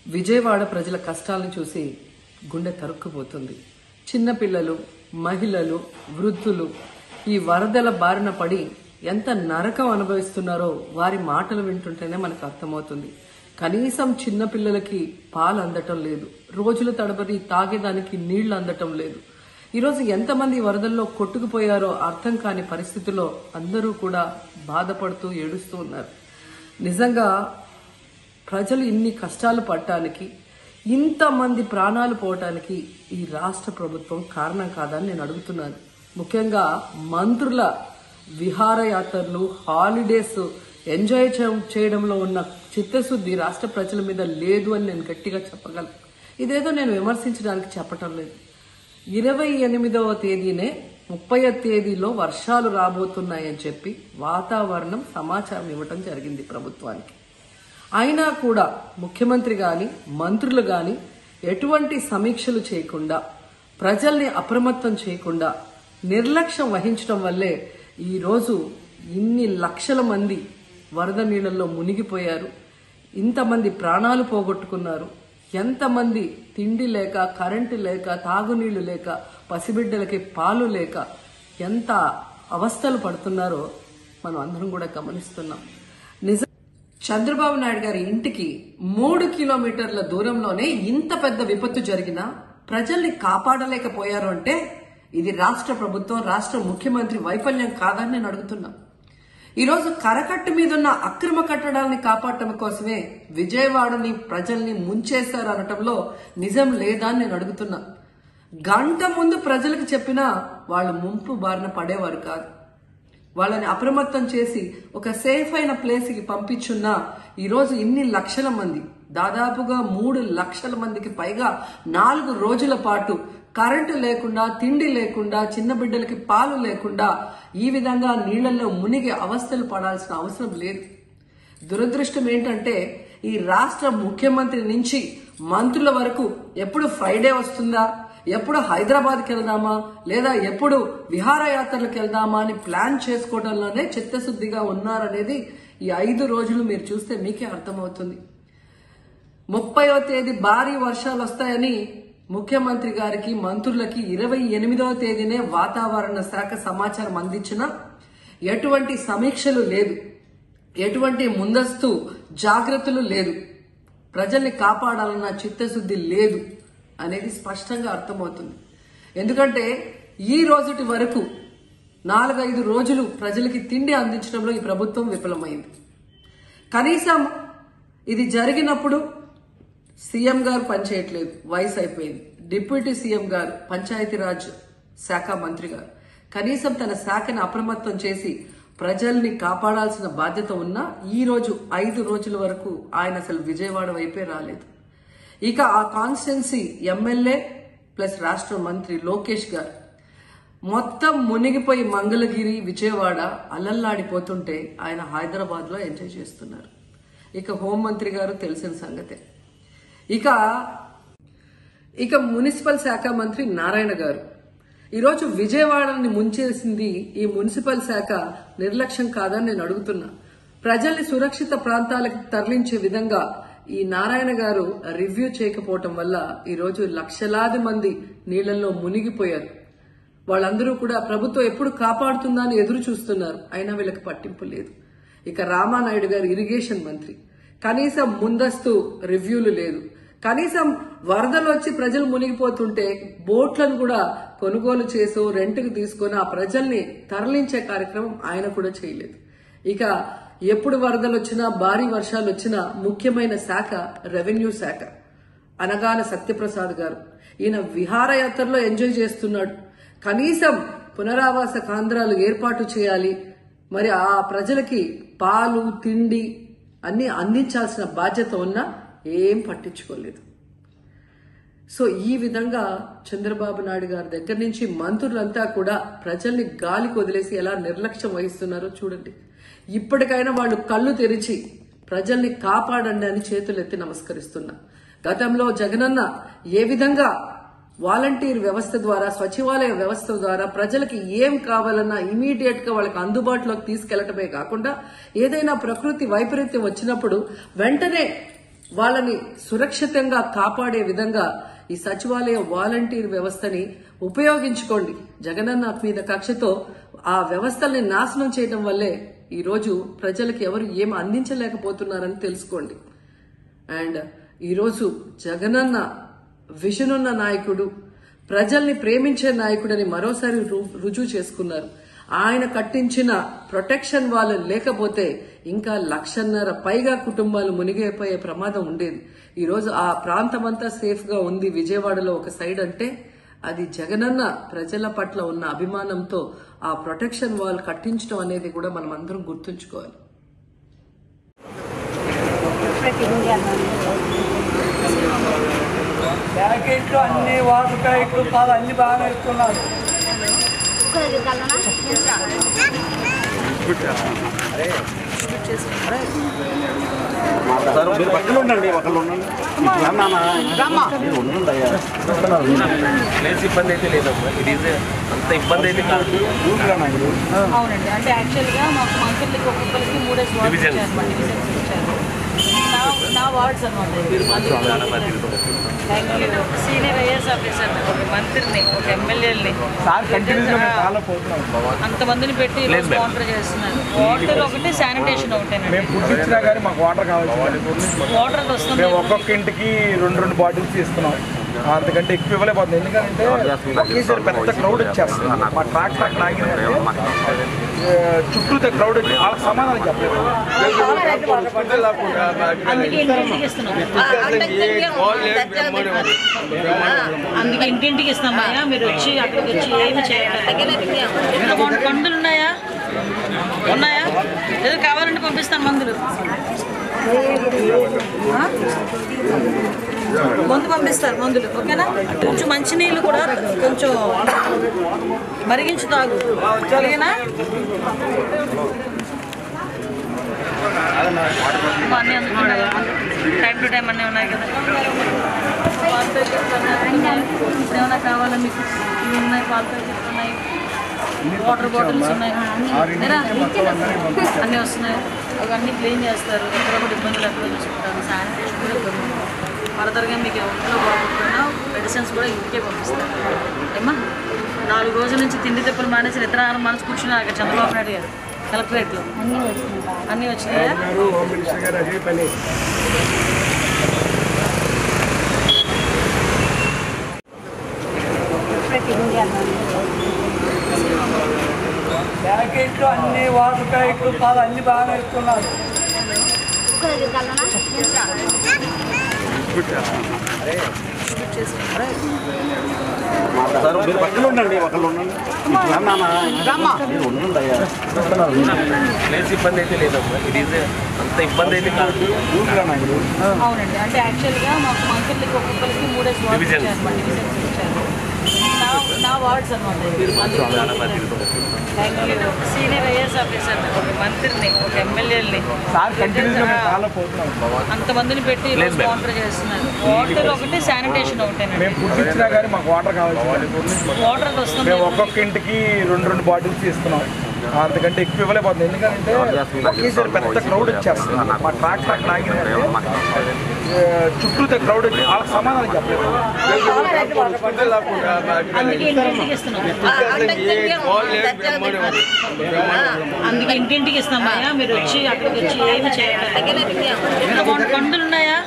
విజయవాడ ప్రజల కష్టాలను చూసి గుండె తరుక్కుపోతుంది. చిన్నపిల్లలు, మహిళలు, వృద్ధులు ఈ వరదల బారిన పడి ఎంత నరకం అనుభవిస్తున్నారో వారి మాటలు వింటుంటేనే మనకు అర్థమవుతుంది. కనీసం చిన్నపిల్లలకి పాలు అందటం లేదు, రోజుల తడబడి తాగేదానికి నీళ్లు అందటం లేదు. ఈరోజు ఎంతమంది వరదల్లో కొట్టుకుపోయారో అర్థం కాని పరిస్థితుల్లో అందరూ కూడా బాధపడుతూ ఏడుస్తూ ఉన్నారు. నిజంగా ప్రజలు ఇన్ని కష్టాలు పడటానికి, ఇంతమంది ప్రాణాలు పోవటానికి ఈ రాష్ట్ర ప్రభుత్వం కారణం కాదని నేను అడుగుతున్నాను. ముఖ్యంగా మంత్రుల విహారయాత్రలు, హాలిడేస్ ఎంజాయ్ చేయడంలో ఉన్న చిత్తశుద్ధి రాష్ట్ర ప్రజల మీద లేదు అని నేను గట్టిగా చెప్పగలను. ఇదేదో నేను విమర్శించడానికి చెప్పటం లేదు. 28వ తేదీనే 30వ తేదీలో వర్షాలు రాబోతున్నాయని చెప్పి వాతావరణం సమాచారం ఇవ్వటం జరిగింది ప్రభుత్వానికి. అయినా కూడా ముఖ్యమంత్రి గాని, మంత్రులు గాని ఎటువంటి సమీక్షలు చేయకుండా, ప్రజల్ని అప్రమత్తం చేయకుండా నిర్లక్ష్యం వహించడం వల్లే ఈరోజు ఇన్ని లక్షల మంది వరద నీళ్లలో మునిగిపోయారు. ఇంతమంది ప్రాణాలు పోగొట్టుకున్నారు. ఎంతమంది తిండి లేక, కరెంటు లేక, తాగునీళ్లు లేక, పసిబిడ్డలకి పాలు లేక ఎంత అవస్థలు పడుతున్నారో మనం అందరం కూడా గమనిస్తున్నాం. నిజం, చంద్రబాబు నాయుడు గారి ఇంటికి 3 కిలోమీటర్ల దూరంలోనే ఇంత పెద్ద విపత్తు జరిగినా ప్రజల్ని కాపాడలేకపోయారు అంటే ఇది రాష్ట్ర ప్రభుత్వం, రాష్ట్ర ముఖ్యమంత్రి వైఫల్యం కాదని నేను అడుగుతున్నా. ఈరోజు కరకట్టు మీదున్న అక్రమ కట్టడాలని కాపాడటం కోసమే విజయవాడని ప్రజల్ని ముంచేశారు అనటంలో నిజం లేదా అని నేను అడుగుతున్నా. గంట ముందు ప్రజలకు చెప్పినా వాళ్ళు ముంపు బారిన పడేవారు కాదు. వాళ్ళని అప్రమత్తం చేసి ఒక సేఫ్ అయిన ప్లేస్ కి పంపించున్నా ఈరోజు ఇన్ని లక్షల మంది, దాదాపుగా 3 లక్షల మందికి పైగా 4 రోజుల పాటు కరెంటు లేకుండా, తిండి లేకుండా, చిన్న బిడ్డలకి పాలు లేకుండా ఈ విధంగా నీళ్లలో మునిగి అవస్థలు పడాల్సిన అవసరం లేదు. దురదృష్టం ఏంటంటే ఈ రాష్ట్ర ముఖ్యమంత్రి నుంచి మంత్రుల వరకు ఎప్పుడు ఫ్రైడే వస్తుందా, ఎప్పుడు హైదరాబాద్కి వెళ్దామా, లేదా ఎప్పుడు విహారయాత్రలకు వెళ్దామా అని ప్లాన్ చేసుకోవడంలోనే చిత్తశుద్ధిగా ఉన్నారనేది ఈ 5 రోజులు మీరు చూస్తే మీకే అర్థమవుతుంది. 30వ తేదీ భారీ వర్షాలు వస్తాయని ముఖ్యమంత్రి గారికి, మంత్రులకి 28వ తేదీనే వాతావరణ శాఖ సమాచారం అందించినా ఎటువంటి సమీక్షలు లేదు, ఎటువంటి ముందస్తు జాగ్రత్తలు లేదు, ప్రజల్ని కాపాడాలన్న చిత్తశుద్ధి లేదు అనేది స్పష్టంగా అర్థమవుతుంది. ఎందుకంటే ఈ రోజుటి వరకు 4-5 రోజులు ప్రజలకి తిండి అందించడంలో ఈ ప్రభుత్వం విఫలమైంది. కనీసం ఇది జరిగినప్పుడు సీఎం గారు పనిచేయట్లేదు, వయసు అయిపోయింది. డిప్యూటీ సీఎం గారు, పంచాయతీరాజ్ శాఖ మంత్రి గారు కనీసం తన శాఖను అప్రమత్తం చేసి ప్రజల్ని కాపాడాల్సిన బాధ్యత ఉన్నా ఈ రోజు 5 రోజుల వరకు ఆయన అసలు విజయవాడ వైపే రాలేదు. ఇక ఆ కాన్స్టిట్యున్సీ ఎమ్మెల్యే ప్లస్ రాష్ట్ర మంత్రి లోకేష్ గారు మొత్తం మునిగిపోయి మంగళగిరి, విజయవాడ అల్లల్లాడిపోతుంటే ఆయన హైదరాబాద్ లో ఎంజాయ్ చేస్తున్నారు. ఇక హోంమంత్రి గారు తెలిసిన సంగతే. ఇక మున్సిపల్ శాఖ మంత్రి నారాయణ గారు ఈరోజు విజయవాడని ముంచేసింది ఈ మున్సిపల్ శాఖ నిర్లక్ష్యం కాదని నేను అడుగుతున్నా. ప్రజల్ని సురక్షిత ప్రాంతాలకు తరలించే విధంగా ఈ నారాయణ గారు రివ్యూ చేయకపోవటం వల్ల ఈరోజు లక్షలాది మంది నీళ్లలో మునిగిపోయారు. వాళ్ళందరూ కూడా ప్రభుత్వం ఎప్పుడు కాపాడుతుందా అని ఎదురు చూస్తున్నారు. అయినా వీళ్ళకి పట్టింపు లేదు. ఇక రామానాయుడు గారు ఇరిగేషన్ మంత్రి, కనీసం ముందస్తు రివ్యూలు లేదు. కనీసం వరదలు వచ్చి ప్రజలు మునిగిపోతుంటే బోట్లను కూడా కొనుగోలు చేసో రెంట్కి తీసుకొని ఆ ప్రజల్ని తరలించే కార్యక్రమం ఆయన కూడా చేయలేదు. ఇక ఎప్పుడు వరదలు వచ్చినా, భారీ వర్షాలు వచ్చినా ముఖ్యమైన శాఖ రెవెన్యూ శాఖ. అనగాన సత్యప్రసాద్ గారు ఈయన విహారయాత్రలో ఎంజాయ్ చేస్తున్నాడు. కనీసం పునరావాస కేంద్రాలు ఏర్పాటు చేయాలి, మరి ఆ ప్రజలకి పాలు, తిండి అన్ని అందించాల్సిన బాధ్యత ఉన్నా ఏం పట్టించుకోలేదు. సో ఈ విధంగా చంద్రబాబు నాయుడు గారి దగ్గర నుంచి మంత్రులంతా కూడా ప్రజల్ని గాలికి వదిలేసి ఎలా నిర్లక్ష్యం వహిస్తున్నారో చూడండి. ఇప్పటికైనా వాళ్ళు కళ్ళు తెరిచి ప్రజల్ని కాపాడండి అని చేతులెత్తి నమస్కరిస్తున్నా. గతంలో జగనన్న ఏ విధంగా వాలంటీర్ వ్యవస్థ ద్వారా, సచివాలయ వ్యవస్థ ద్వారా ప్రజలకి ఏం కావాలన్నా ఇమీడియట్ గా వాళ్ళకి అందుబాటులోకి తీసుకెళ్లటమే కాకుండా ఏదైనా ప్రకృతి వైపరీత్యం వచ్చినప్పుడు వెంటనే వాళ్ళని సురక్షితంగా కాపాడే విధంగా ఈ సచివాలయ వాలంటీర్ వ్యవస్థని ఉపయోగించుకోండి. జగనన్న మీద కక్షతో ఆ వ్యవస్థల్ని నాశనం చేయడం వల్లే ఈ రోజు ప్రజలకు ఎవరు ఏం అందించలేకపోతున్నారని తెలుసుకోండి. అండ్ ఈరోజు జగనన్న విజన్ ఉన్న నాయకుడు, ప్రజల్ని ప్రేమించే నాయకుడని మరోసారి రుజువు చేసుకున్నారు. ఆయన కట్టించిన ప్రొటెక్షన్ వాళ్ళు లేకపోతే ఇంకా 1,50,000 పైగా కుటుంబాలు మునిగిపోయే ప్రమాదం ఉండేది. ఈరోజు ఆ ప్రాంతమంతా సేఫ్ గా ఉంది విజయవాడలో ఒక సైడ్ అంటే అది జగనన్న ప్రజల పట్ల ఉన్న అభిమానంతో ఆ ప్రొటెక్షన్ వాల్ కట్టించడం అనేది కూడా మనం అందరం గుర్తుంచుకోవాలి. ప్యాకెట్లు అన్ని వాటర్ ప్యాకెట్లు పాలు అన్ని బాగా ఇస్తున్నారు. మీరు పక్కన ఉండండి, ఒకళ్ళు ఉండండి. ప్లేస్ ఇబ్బంది అయితే లేదమ్మా, ఇది అంత ఇబ్బంది అయితే కాదు. అవునండి, అంటే యాక్చువల్గా మాకు మంత్రులకి ఒక్కొక్కరికి 3 వార్డ్స్ ఇచ్చారు. నా వార్డ్స్ అనమాట. సీనియర్ ఐఏఎస్ ఆఫీసర్, ఒక మంత్రిని, ఒక ఎమ్మెల్యేలని అంతమందిని పెట్టి స్పాన్సర్ చేస్తున్నారు. వాటర్ ఒకటి, శానిటేషన్ ఒకటేనండి. వాటర్ వస్తుంది. ఒక్కొక్క ఇంటికి 2 బాటిల్స్ ఇస్తున్నాం. అంతకంటే ఎక్కువ ఇవ్వలేకపోతుంది. ఎందుకంటే ఒకేసారి పెద్ద క్రౌడ్ వచ్చేస్తుంది. మా ట్రాక్టర్ లాగినంటే చుట్టూ క్రౌడ్ వచ్చి వాళ్ళకి సమాధానం చెప్పలేదు. అందుకే ఇంటింటికి ఇస్తామయ్యా, మీరు వచ్చి అక్కడికి వచ్చి ఏమి చేయాలి. మందులు ఉన్నాయా? ఏదో కావాలంటే పంపిస్తాను మందులు. పంపిస్తారు మందులు, ఓకేనా? కొంచెం మంచినీళ్ళు కూడా కొంచెం మరిగించి తాగు, ఓకేనా? అన్నీ అందుకున్నాయి, టైం టు టైం అన్నీ ఉన్నాయి కదా. ఇప్పుడు ఏమైనా కావాలా మీకు? ఇవి ఉన్నాయి, పాల ప్యాకెట్లు ఉన్నాయి, వాటర్ బాటిల్స్ ఉన్నాయి, అన్నీ వస్తున్నాయి. అవన్నీ క్లీన్ చేస్తారు. ఎక్కడ కూడా ఇబ్బందులు ఎక్కడ చూసుకుంటారు. శానిటేషన్ కూడా ఇబ్బంది. ఫర్దర్గా మీకు ఇంట్లో బాగుంటున్నా మెడిసిన్స్ కూడా ఇంటికే పంపిస్తారు. ఏమా 4 రోజుల నుంచి తిండి తిప్పలు మానేసి నిద్రాహారం మనసు కూర్చున్నారు అక్కడ చంద్రబాబు నాయుడు గారు కలెక్టరేట్లో. అన్నీ వచ్చినాయా? ప్యాకెట్లు అన్ని వాటర్ ప్యాకెట్లు పాలు అన్ని బాగా ఇస్తున్నారు. మీరు పక్కన ఉండండి, ఒకళ్ళు ఉండండి. ప్లేస్ ఇబ్బంది అయితే లేదమ్మా, ఇది అంత ఇబ్బంది అయితే కాదు. అవునండి, అంటే యాక్చువల్గా మాకు మంత్రులకి ఒక్కొక్కరికి 3 వార్డ్స్ ఇచ్చారు. నా వార్డ్స్ అనమాట. సీనియర్ ఐఏఎస్ ఆఫీసర్, ఒక మంత్రిని, ఒక ఎమ్మెల్యేలని అంతమందిని పెట్టి స్పాన్సర్ చేస్తున్నారు. వాటర్ ఒకటి, శానిటేషన్ ఒకటేనండి. వాటర్ వస్తుంది. ఒక్కొక్క ఇంటికి 2 బాటిల్స్ ఇస్తున్నాం. అంతకంటే ఎక్కువ ఇవ్వలేకపోతుంది. ఎందుకంటే ఒకేసారి పెద్ద క్రౌడ్ వచ్చేస్తుంది. మా ట్రాక్టర్ లాగినంటే చుట్టూ క్రౌడ్ వచ్చి వాళ్ళకి సమాధానం చెప్పలేదు. అందుకే ఇంటింటికి ఇస్తామయ్యా, మీరు వచ్చి అక్కడికి వచ్చి ఏమి చేయాలి. మందులు ఉన్నాయా?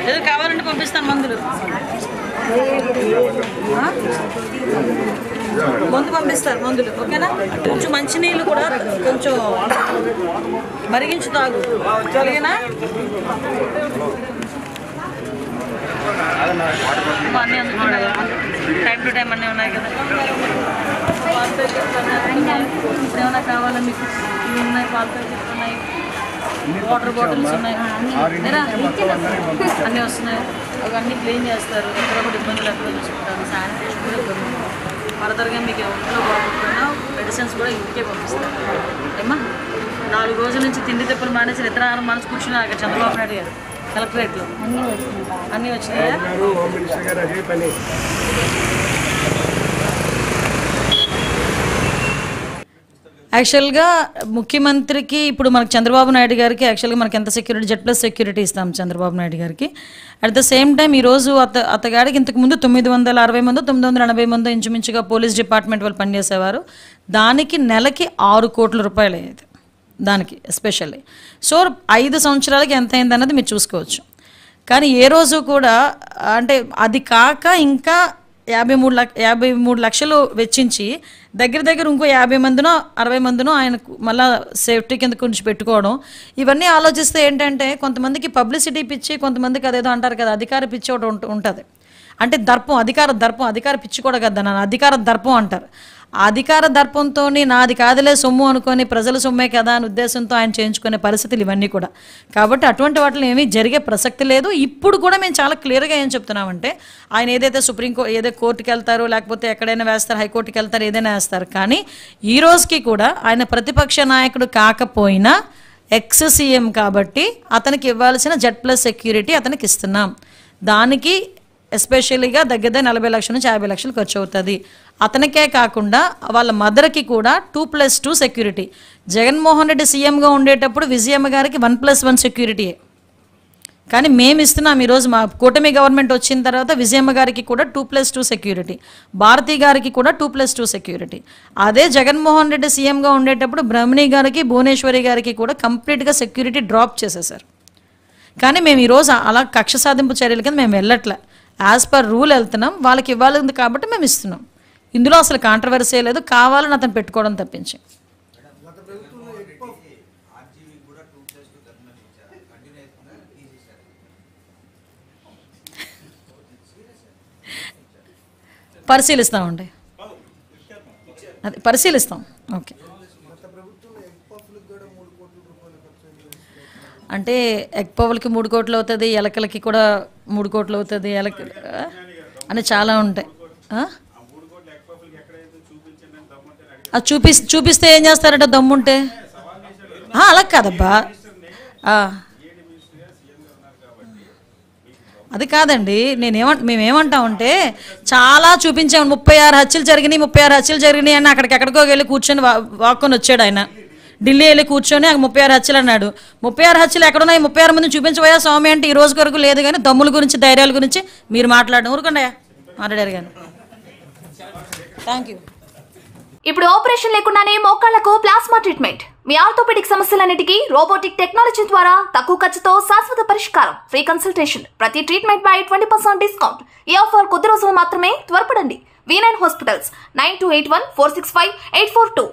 ఏదో కావాలంటే పంపిస్తాను మందులు. పంపిస్తారు మందులు, ఓకేనా? కొంచెం మంచినీళ్ళు కూడా కొంచెం మరిగించి తాగు, ఓకేనా? అన్నీ అందుకున్నాయి, టైం టు టైం అన్నీ ఉన్నాయి కదా. ఇప్పుడు ఏమైనా కావాలా మీకు? ఇవి ఉన్నాయి, పాల ప్యాకెట్లు ఉన్నాయి, వాటర్ బాటిల్స్ ఉన్నాయి, అన్నీ వస్తున్నాయి. అవన్నీ క్లీన్ చేస్తారు. ఎక్కడ కూడా ఇబ్బందులు ఎక్కడ చూసుకుంటారు. శానిటేషన్ కూడా ఇబ్బంది. ఫర్దర్గా మీకు ఇంట్లో బాగుంటున్నా మెడిసిన్స్ కూడా ఇంటికే పంపిస్తారు. ఏమా 4 రోజుల నుంచి తిండి తిప్పలు మానేసి నిద్రాహారం మనసు కూర్చున్నారు అక్కడ చంద్రబాబు నాయుడు గారు కలెక్టరేట్లో. అన్నీ వచ్చినాయా? యాక్చువల్గా ముఖ్యమంత్రికి ఇప్పుడు మనకు చంద్రబాబు నాయుడు గారికి యాక్చువల్గా మనకి ఎంత సెక్యూరిటీ Z+ సెక్యూరిటీ ఇస్తాం చంద్రబాబు నాయుడు గారికి. అట్ ద సేమ్ టైం ఈరోజు అతగాడికి ఇంతకుముందు 960 మంది 980 మంది ఇంచుమించుగా పోలీస్ డిపార్ట్మెంట్ వాళ్ళు పనిచేసేవారు. దానికి నెలకి 6 కోట్ల రూపాయలు అయ్యేది దానికి ఎస్పెషల్లీ. సో 5 సంవత్సరాలకి ఎంత అయింది అన్నది మీరు చూసుకోవచ్చు. కానీ ఏ రోజు కూడా అంటే అది కాక ఇంకా 53 లక్షలు వెచ్చించి దగ్గర ఇంకో 50 మందినో 60 మందినో ఆయనకు మళ్ళీ సేఫ్టీ కింద కొంచెం పెట్టుకోవడం, ఇవన్నీ ఆలోచిస్తే ఏంటంటే కొంతమందికి పబ్లిసిటీ పిచ్చి, కొంతమందికి అదేదో అంటారు కదా అధికార పిచ్చి ఒకటి ఉంటుంది. అంటే దర్పం, అధికార పిచ్చి కూడా కదా, నన్ను అధికార దర్పం అంటారు. ఆ అధికార దర్పంతో నాది కాదులే సొమ్ము అనుకొని ప్రజల సొమ్మే కదా అని ఉద్దేశంతో ఆయన చేయించుకునే పరిస్థితులు ఇవన్నీ కూడా. కాబట్టి అటువంటి వాటిలో ఏమీ జరిగే ప్రసక్తి లేదు. ఇప్పుడు కూడా మేము చాలా క్లియర్గా ఏం చెప్తున్నామంటే ఆయన ఏదైతే ఏదో కోర్టుకి వెళ్తారో లేకపోతే ఎక్కడైనా వేస్తారు, హైకోర్టుకి వెళ్తారు, ఏదైనా వేస్తారు. కానీ ఈ రోజుకి కూడా ఆయన ప్రతిపక్ష నాయకుడు కాకపోయినా ఎక్స్-సీఎం కాబట్టి అతనికి ఇవ్వాల్సిన Z+ సెక్యూరిటీ అతనికి ఇస్తున్నాం. దానికి ఎస్పెషల్లీగా దగ్గర 40 లక్షల నుంచి 50 లక్షలు ఖర్చు అవుతుంది. అతనికే కాకుండా వాళ్ళ మదర్కి కూడా 2+2 సెక్యూరిటీ. జగన్మోహన్ రెడ్డి సీఎంగా ఉండేటప్పుడు విజయమ్మ గారికి 1+1 సెక్యూరిటీయే. కానీ మేము ఇస్తున్నాం ఈరోజు మా కూటమి గవర్నమెంట్ వచ్చిన తర్వాత విజయమ్మ గారికి కూడా 2+2 సెక్యూరిటీ, భారతి గారికి కూడా 2+2 సెక్యూరిటీ. అదే జగన్మోహన్ రెడ్డి సీఎంగా ఉండేటప్పుడు బ్రహ్మణి గారికి భువనేశ్వరి గారికి కూడా కంప్లీట్గా సెక్యూరిటీ డ్రాప్ చేసేసారు. కానీ మేము ఈరోజు అలా కక్ష సాధింపు చర్యల కింద మేము వెళ్ళట్లే, యాజ్ పర్ రూల్ వెళ్తున్నాం. వాళ్ళకి ఇవ్వాలి కాబట్టి మేము ఇస్తున్నాం. ఇందులో అసలు కాంట్రవర్సీ లేదు, కావాలని అతను పెట్టుకోవడం తప్పించి. పరిశీలిస్తామండి, అది పరిశీలిస్తాం. ఓకే, అంటే ఎగ్ పవర్కి 3 కోట్లు అవుతుంది, ఎలకలకి కూడా 3 కోట్లు అవుతుంది, అని చాలా ఉంటాయి. అది చూపిస్తే ఏం చేస్తారంటే దమ్ముంటే అలా కాదబ్బా, అది కాదండి. మేమేమంటామంటే చాలా చూపించాము, 36 హత్యలు జరిగినాయి అని అక్కడికెక్కడికో వెళ్ళి కూర్చొని వాక్కొని వచ్చాడు ఆయన. ఢిల్లీ వెళ్ళి కూర్చొని 36 హత్యలు అన్నాడు. 36 హత్యలు ఎక్కడున్నాయి? 36 మందిని చూపించబోయా స్వామి అంటే ఈ రోజు వరకు లేదు. కానీ దమ్ముల గురించి ధైర్యాల గురించి మీరు మాట్లాడడం ఊరుకుండా మాట్లాడారు. కానీ థ్యాంక్ యూ. ఇప్పుడు ఆపరేషన్ లేకుండానే మోకాళ్లకు ప్లాస్మా ట్రీట్మెంట్. మీ ఆర్థోపెడిక్ సమస్యలన్నిటికీ రోబోటిక్ టెక్నాలజీ ద్వారా తక్కువ ఖర్చుతో శాశ్వత పరిష్కారం. ఫ్రీ కన్సల్టేషన్, ప్రతి ట్రీట్మెంట్ పై 20% డిస్కౌంట్. ఈ ఆఫర్ కొద్ది రోజులు మాత్రమే, త్వరపడండి. V9 hospitals 9281465842.